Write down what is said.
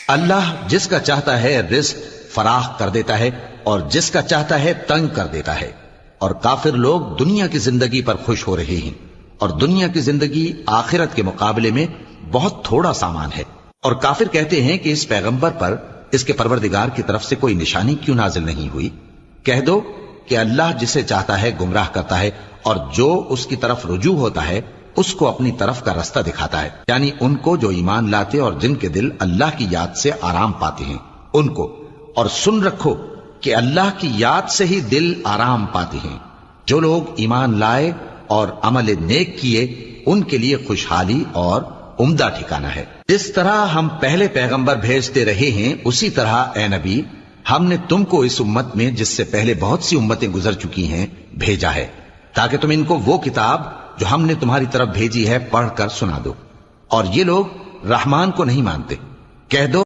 اللہ جس کا چاہتا ہے رزق فراخ کر دیتا ہے اور جس کا چاہتا ہے تنگ کر دیتا ہے، اور کافر لوگ دنیا کی زندگی پر خوش ہو رہے ہیں، اور دنیا کی زندگی آخرت کے مقابلے میں بہت تھوڑا سامان ہے۔ اور کافر کہتے ہیں کہ اس پیغمبر پر اس کے پروردگار کی طرف سے کوئی نشانی کیوں نازل نہیں ہوئی؟ کہہ دو کہ اللہ جسے چاہتا ہے گمراہ کرتا ہے، اور جو اس کی طرف رجوع ہوتا ہے اس کو اپنی طرف کا رستہ دکھاتا ہے، یعنی ان کو جو ایمان لاتے اور جن کے دل اللہ کی یاد سے آرام پاتے ہیں ان کو۔ اور سن رکھو کہ اللہ کی یاد سے ہی دل آرام پاتے ہیں۔ جو لوگ ایمان لائے اور عمل نیک کیے ان کے لیے خوشحالی اور عمدہ ٹھکانہ ہے۔ جس طرح ہم پہلے پیغمبر بھیجتے رہے ہیں اسی طرح اے نبی ہم نے تم کو اس امت میں جس سے پہلے بہت سی امتیں گزر چکی ہیں بھیجا ہے، تاکہ تم ان کو وہ کتاب جو ہم نے تمہاری طرف بھیجی ہے پڑھ کر سنا دو۔ اور یہ لوگ رحمان کو نہیں مانتے، کہہ دو